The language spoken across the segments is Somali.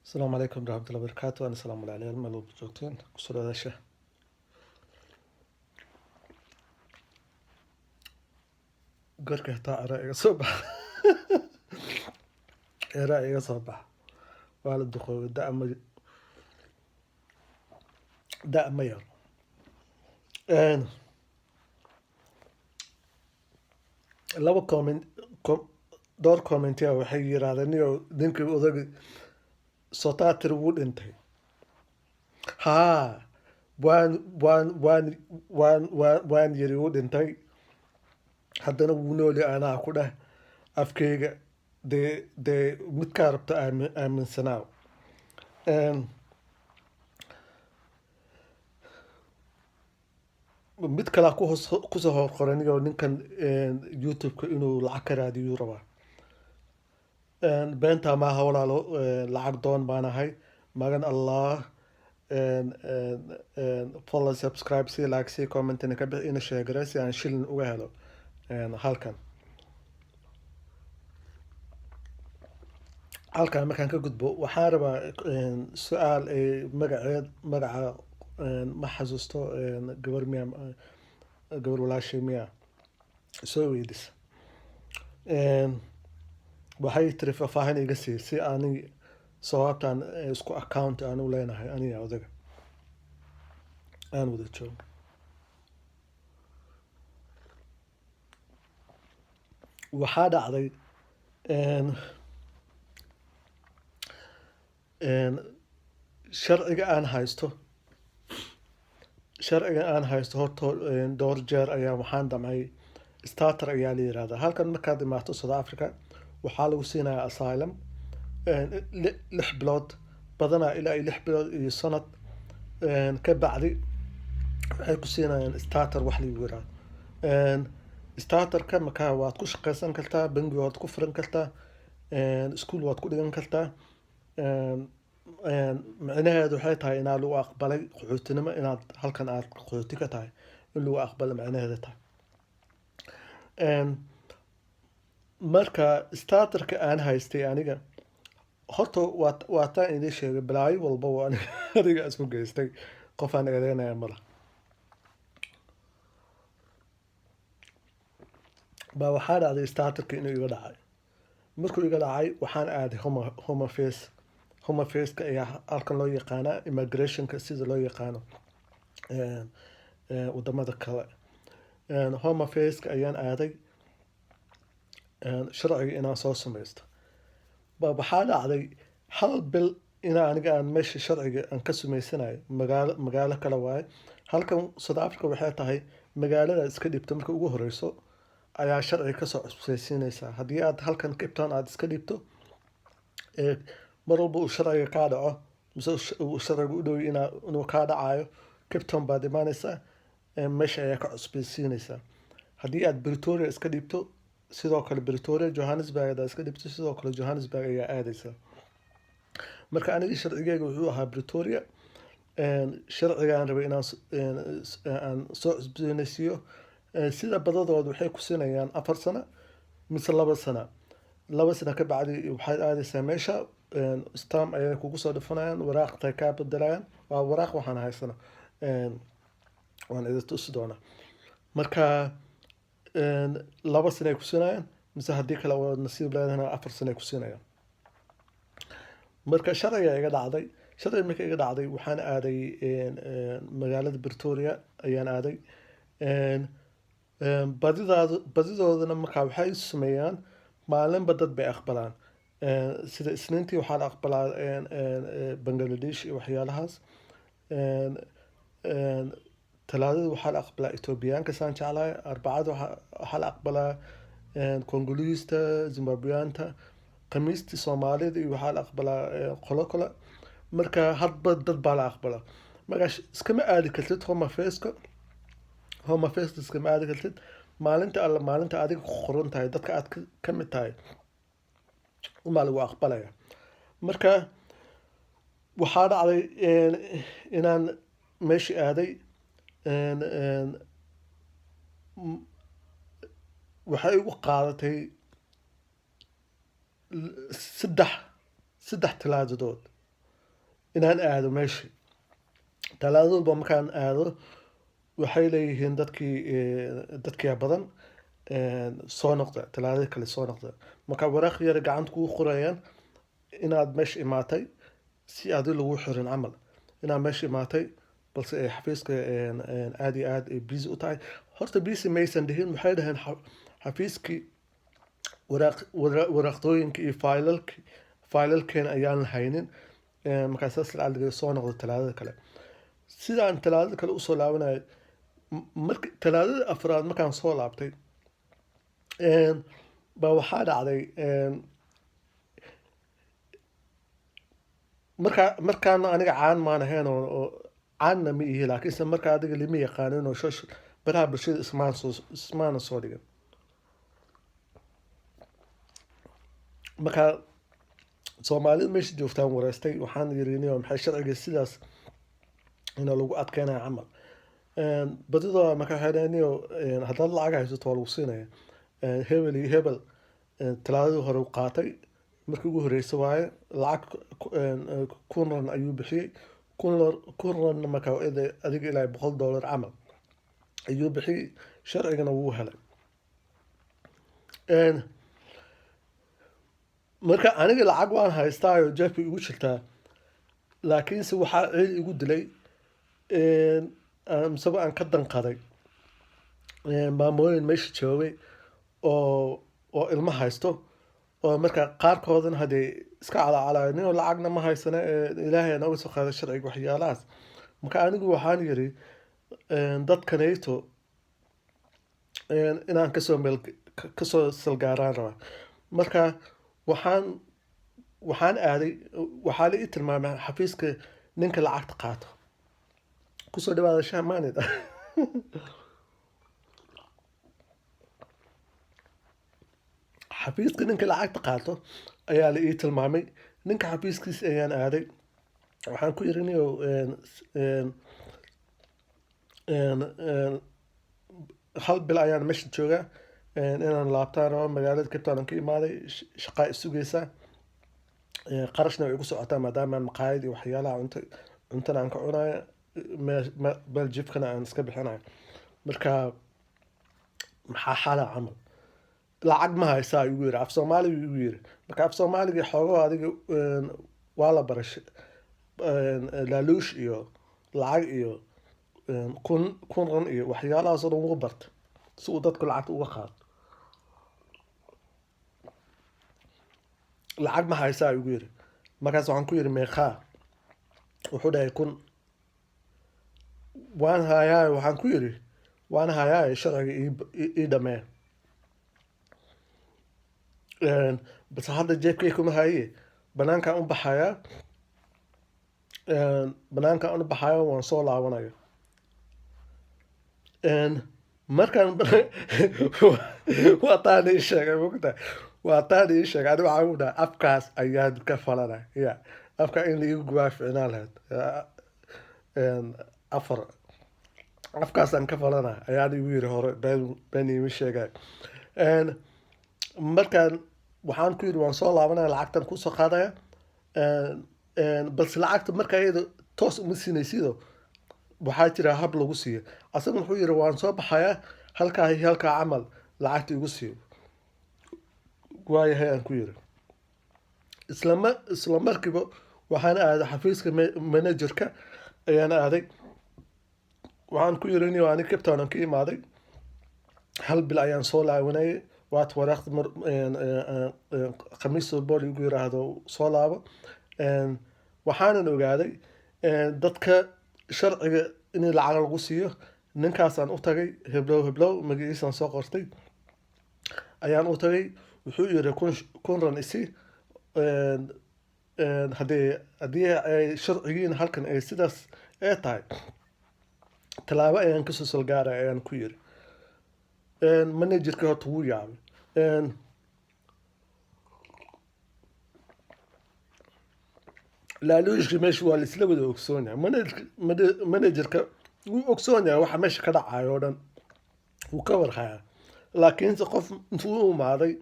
السلام عليكم ورحمة الله وبركاته. أنا سلام الله عليكم ملو بجوتين كسر هذا الشيء قرك هتا رأي صبح رأي صباح وعلى الدخول داء مير أنا لو دور كومنتيا وحي يرادني ودينك وذاك صوتات ترود انتهي ها وان يرود انتهي haddana wuu nooli anaa ku dheh afkeyga dee midkaa rabta aaminsanaaw mid kalaa kusoo horqoraniyo ninkan youtube-ka inuu lacag ka raadiyuu rabaa beentaa maaha walaalo lacag doon baan ahay magan allah follow subscribe si like si commentina ka bix ina sheegare si aan shilin uga helo halkan markaan ka gudbo waxaan rabaa su-aal magaca ma xasuusto gabar walaashay miya soo weydis waxay tiri faahfaahin iga sii si ani sababtaan isku account aan u leenahay aniga odaga aan wada joogo waxaa dhacday sharciga aan haysto horta dhowr jeer ayaa waxaan damcay starter ayaa la yirahdaa halkan markaad imaato South Africa waxaa lagu siinayaa asylum 6 bilood badanaa ilaa 6 bilood iyo sanad ka bacdi waxay ku siinayaan starter wax la yiraahdo starterka markaa waad ku shaqaysan kartaa bangi waad ku furan kartaa iskuul waad ku dhigan kartaa macnaheedu waxay tahay inaad lagu aqbalay qaxootinimo inaad halkan aad qaxooti ka tahay in lagu aqbalo macnaheeda tahay marka starterka aan haystay aniga horta waa taan idin sheegay balaayo walba waa aniga isku geystay qof aan eedeynaya mala baa waxaa dhacday starterka inuu iga dhacay markuu iga dhacay waxaan aaday home affairs-ka ayaa halkan loo yaqaanaa immigrationka sida loo yaqaano wadamada kale home affairs-ka ayaan aaday sharciga inaan soo samaysto waxaa dhacday hal bil inaa aniga aan meesha sharciga aan ka samaysanayo magaalo kale waaye halkan South Africa waxay tahay magaalada iska dhibto marka ugu horeyso ayaa sharciga kasoo cusbeysiinaysaa haddii aad halkan Cape Town aad iska dhibto mar walba uu sharciga kaa dhaco mise uu sharciga u dhow inuu kaa dhacayo Cape Town baad imaanaysaa meesha ayaa ka cusbeysiinaysaa haddii aad Pretoria iska dhibto sidoo kale Pretoria Johannesburg aad iska dhibto sidoo kale Johannesburg ayaa aadaysaa marka aniga sharcigeyga wuxuu ahaa Pretoria sharcigaan rabay inaan soo cusbeysiiyo sida badadood waxay ku siinayaan 4 sano mise 2 sano 2 sano ka bacdi waxaad aadaysaa meesha stamp ayay kugu soo dhifanayaan waraaqtay kaa bedelayaan waa waraaq waxaan haysana waan idin tusi doonaa marka 2 sano ay ku siinayaan mise haddii kale waa nasiib leedahana 4 sano ay ku siinayaan marka sharciga iga dhacday waxaan aaday magaalada Pretoria ayaan aaday badidoodana markaa waxay sameeyaan maalinba dad bay aqbalaan sida isniintii waxaa la aqbalaa Bangladesh iyo waxyaalahaas talaadada waxaa la aqbalaa Ethiopiaanka saan jeclahay arbacada waxaa la aqbalaa Congolese Zimbabweanta khamiistii Soomaalida iyo waxaa la aqbalaa qolo kale marka hadba dad baa la aqbalaa markaa iskama aadi kartid home affairs iskama aadi kartid maalinta adiga ku qoran tahay dadka aad ka mid tahay umaa lagu aqbalaya marka waxaa dhacday inaan meeshii aaday waxay igu qaadatay 3 talaadadood inaan aado meeshii. Talaado walba markaan aado waxay leeyihiin dadkii badan soo noqda talaadada kale soo noqda. Marka waraaq yar gacanta kugu qorayaan inaad meesha imaatay si aad lagu xirin camal. Inaad meesha imaatay balse xafiiska aad iyo aad busy u tahay. Horta busy maysan dhihin, waxay dhaheen xafiiskii waraaqooyinka iyo faylalkeen ayaan haynin. Markaa saas lacag soo noqda talaadada kale. Sidaan talaadada kale usoo laabanay talaadada afraad markaan soo laabtay baa waxaa dhacday markaan aniga caan maan ahayn oo caanna ma ihi, laakiinse markaa adiga lama yaqaanin oo baraha bulshada ismaana soo dhigan. Markaa soomaalida meesha joogtaan wareystay waxaan yiri maxay sharciga sidaas ina lagu adkeynaya camal. Badidoo markaa waxay dhaheen haddaad lacag haysato waa lagu siinaya. Hebel iyo hebel talaadadii hore u qaatay markii ugu horreysay waaye lacag $1,000 ayuu bixiyey. $1,000 markaa adiga ilaa $100 camal ayuu bixiyey, sharcigana wuu helay. Marka aniga lacag waan haystaayo jeebka igu jirtaa, laakiinse waxaa ceel igu dilay misaba aan ka danqaday maamooyin meesha joogay oo ilmo haysto oo markaa qaarkoodana haddee iska calacalayo nin lacagna ma haysana ilaahay nooga soo qaaday sharciga waxyaalahaas. Marka anigu waxaan yiri dadkanayto inaan kasoo salgaaraan rabaa. Marka waxaan aaday, waxaa la ii tilmaamay xafiiska ninka lacagta qaato. Kusoo dhawaada shahmaanid. xafiiska ninka lacagta qaato ayaa la ii tilmaamay. Ninka xafiiskiisa ayaan aaday. Waxaan ku yiri hal bil ayaan meesha joogaa inaan laabtaan rabo. Magaalada Cape Town ka imaaday, shaqaa isugaysaa, qarashna way igu socotaa maadaama aan maqaayad iyo waxyaalaha cuntana aan ka cunayo, meel jifkana aan iska bixinayo. Marka maxaa xala camal lacag ma haysaa igu yiri, af Soomaali igu yiri. Marka af Soomaaliga xoogo adiga waa la barashay laaluush iyo lacag iyo kun iyo waxyaalahaas oo dhan ugu barta si uu dadku lacagta uga qaado. Lacag ma haysaa igu yiri. Markaas waxaan ku yiri meeqaa? Wuxuu dhahay 1,000. waan hayaa waxaan ku yiri waan hayaa sharciga ii dhamee. bas hadda jeebkay kuma haye banaankaan u baxayaa. Banaankaan u baxayo waan soo laabanayo. Markaan waa taan ii sheegay mugta waa taan ii sheegay aniga waxaan u dhahay afkaas ayaan ka falanay afka in igu gubaa ficnaan lahayd afkaasaan ka falanay ayaan igu yiri hore been iima sheegay. Markaan waxaan ku yiri waan soo laabanaya, lacagtan ku soo qaadaya balse lacagta markaa iyada toos uma siinaysido waxaa jira hab lagu siiyo. Asaguna wuxuu yiri waan soo baxayaa halkaa camal lacagta igu siiyo. Waayahay aan ku yiri. Isla markiiba waxaan aaday xafiiska managerka ayaan aaday. Waxaan ku yiri aniga Cape Town ka imaaday, hal bil ayaan soo laabanayay. waad waraaqda khamiis walbo igu yiraahdo soo laabo. Waxaanan ogaaday dadka sharciga in lacag lagu siiyo. Ninkaasaan u tagay heblow magaciisaan soo qortay ayaan u tagay. Wuxuu yiri kun isi haddii ay sharcigiin halkan ay sidaas ee tahay talaabo ayaan kasoo salgaaray ayaan ku yiri. Managerka horta wuu yaabay. laaluushka meesha waa la isla wada ogsoon yahay. Managerka wuu ogsoon yahay waxa meesha ka dhacayo oo dhan wuu ka warhayaa. Laakiinse qof intuu u imaaday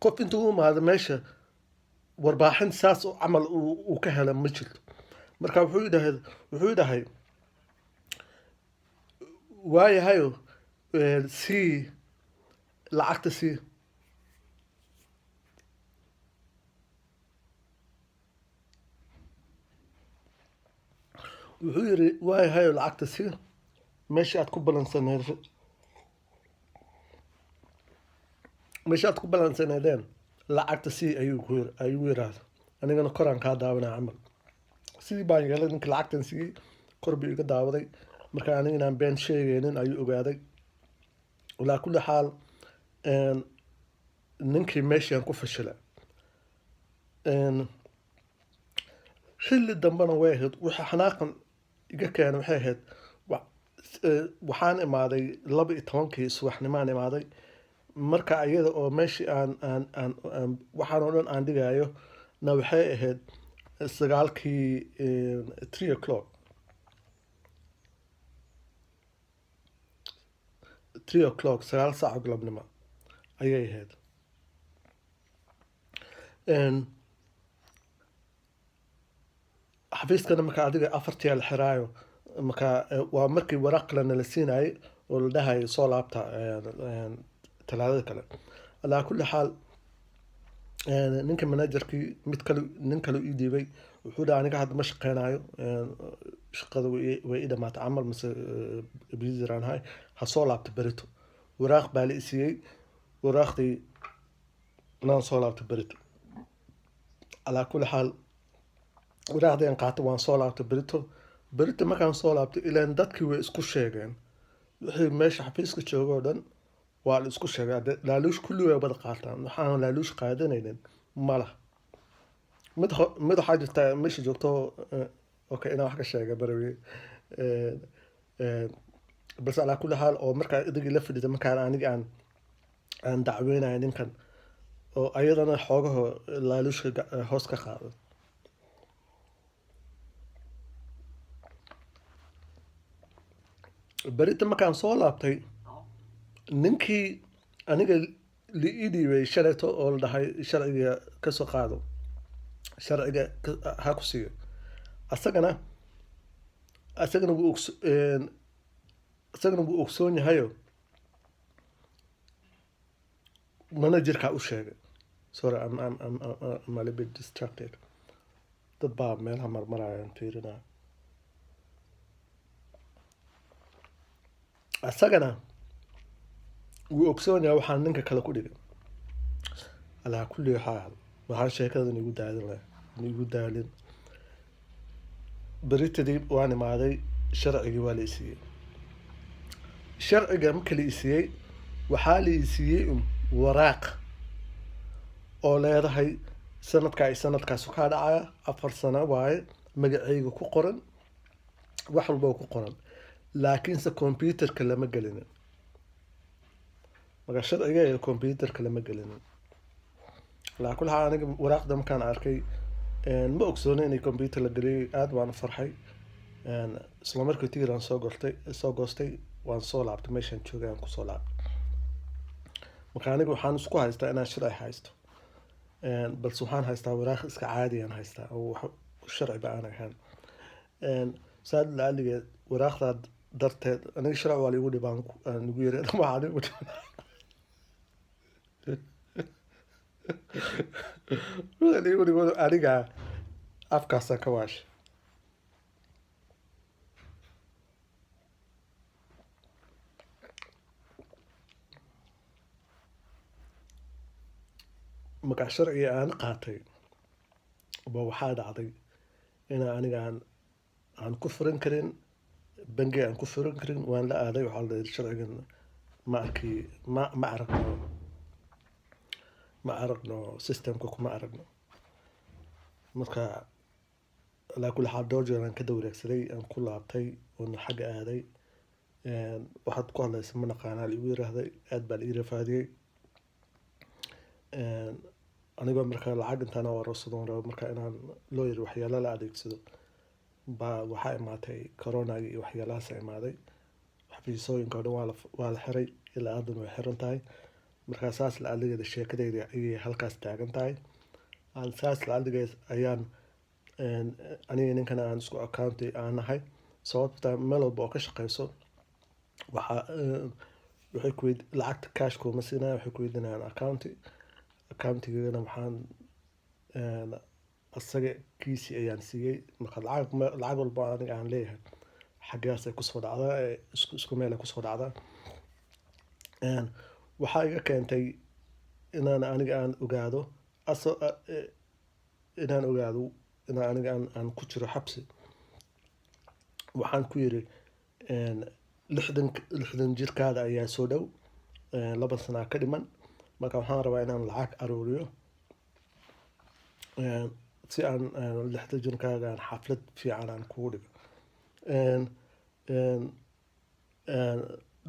qof intuu u imaado meesha warbaaxin saas oo camal uu ka hela ma jirto. marka wuxuu dhahay waayahayo sii lacagta sii. wuxuu yiri waayahayo lacagta sii meesha aad ku balansaneedeen lacagta sii ayuu yiraahdo. anigana koraan kaa daawanaa camal sidii baan yeelay. ninka lacagtan siiyey kor buu iga daawaday. marka aniga inaan been sheegaynin ayuu ogaaday. ilaa kulli xaal ninkii meeshaan ku fashila. xilli dambena way ahayd waxa xanaaqan iga keenay waxay ahayd waxaan imaaday 12 subaxnimaan imaaday. marka iyada oo meeshii aan waxaan oo dhan aan dhigayo na waxay ahayd 3 o'clock 3 o'clock 9 saac galabnimo ayay ahayd. xafiiskana marka adiga 4 la xiraayo marka waa markii waraaq la nala siinayay oo la dhahay soo laabta talaadada kale. alaa kulli xaal ninka managerkii nin kale ii dhiibay wuxuu dhahay aniga hadda ma shaqeynayo shaqada way ii dhamaatay camal mise busy-raan ahay ha soo laabta berito. waraaq baa la i siiyey waraaqdii inaan soo laabta berito. alaa kulli xaal waraaqdii aan qaatay waan soo laabtay berito markaan soo laabtay ilaan dadkii way isku sheegeen wixii meesha xafiiska jooga oo dhan waa la isku sheegay. laaluush kulli way wada qaataan waxaan laaluush qaadanaynin malaha. mid waxaa jirta meesha joogto okay inaan wax ka sheega barawi balse alaa kulli xaal oo markaa idigii la fadhiida markaan aniga aan dacweynayo ninkan oo ayadana xoogaho laaluushka hoos ka qaado. berita markaan soo laabtay ninkii aniga la ii dhiibay shalayto oo la dhahay sharciga ka soo qaado sharciga ha ku siiyo asagana wuu ogsoon yahayo managerkaa u sheegay. sorry I'm a little bit distracted. dad baa meelaha marmarayaan fiirinaya. asagana wuu ogsoon yahay waxaan ninka kale ku dhigay. alaa kulli xaal waxaan sheekadan igu daalin. beritadii waan imaaday sharcigii waa la i siiyey. sharciga marka la i siiyey waxaa la i siiyey waraaq oo leedahay sanadkaa iyo sanadkaasu kaa dhacaya 4 sano waaye magacayga ku qoran wax walba ku qoran laakiinse computerka lama gelinin. marka sharciga iyo computerka lama gelinin. alaa kulli xaal aniga waraaqda markaan arkay ma ogsoona inay computer la geliyay aad baan u farxay. isla markii tiiraan soo goostay waan soo laabtay meeshaan joogay aan kusoo laabtay. marka aniga waxaan isku haystaa inaan sharci haysto balse waxaan haystaa waraaq iska caadi aan haystaa oo sharci ba aan ahayn. saad laaligeed waraaqdaad darteed aniga sharci waa liigu dhibaan nigu yiri waxaan igu dhibaan aniga afkaasaan ka waashay. marka sharciga aan qaatay ba waxaa dhacday inaan aniga aan ku furan karin bangi aan ku furan karin. waan la aaday waxaa la yidhi sharcigan ma aragno systemka kuma aragno. marka alaa kulli xaal dhowr jeer aan ka dawreegsaday aan ku laabtay oona xagga aaday. waxaad ku hadlaysa ma naqaanaa liigu yiraahday aad baa la ii rafaadiyey. anigoo markaa lacag intaan wararsadon rabo markaa inaan lawyer waxyaalo la adeegsado baa waxaa imaatay coronagi iyo waxyaalahaas imaaday. xafiisooyinka oo dhan waa la xiray ilaa aadan way xiran tahay. markaa saas la-aligeeda sheekadeyda ayay halkaas taagan tahay. saas la-aligeed ayaan aniga ninkan aan isku accounti aan nahay, sababta meel walba oo ka shaqeyso waxay lacagta cash kuma siinaya, waxay ku weydiinayaan accountigana waxaan asaga kiisi ayaan siiyey. marka lacag walba aniga aan leeyahay xaggaasay kusoo dhacdaa, isku meel ay kusoo dhacdaa. waxaa iga keentay inaan aniga aan ogaado inaan aniga aan ku jiro xabsi. waxaan ku yiri 60 jirkaada ayaa soo dhow, 2 sana ka dhiman, marka waxaan rabaa inaan lacag aruuriyo si aan 60 jirkaaga aan xaflad fiican aan kugu dhigo.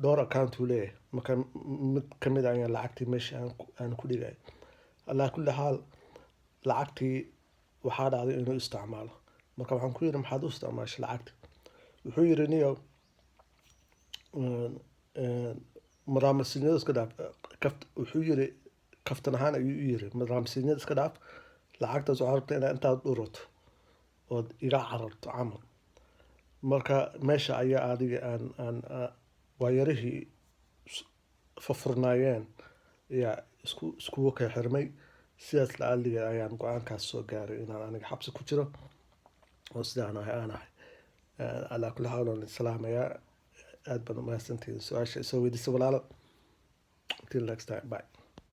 dhowr account uu leeyahay, marka mid ka mid ah ayaan lacagtii meesha aan ku dhigay. alaa kulli xaal lacagtii waxaa dhacday inuu isticmaalo. marka waxaan ku yiri maxaad u isticmaashay lacagta? wuxuu yiri niyow madaamasiinyada iska dhaaf. wuxuu yiri kaftan ahaan ayuu u yiri madaamasiinyada iska dhaaf, lacagtaas waxaa rabta inaad intaad dhurato ood iga cararto camal. marka meesha ayaa adiga aan waayarihii furnaayeen ayaa iskugu kala xirmay. sidaas la-aligeed ayaan go-aankaas soo gaaray inaan aniga xabsi ku jiro oo sidaan aan ahay. alaa kulli xaal waan salaamayaa. aad baan u mahadsantihiin su-aasha isoo weydiisay walaalo. Until next time, bye.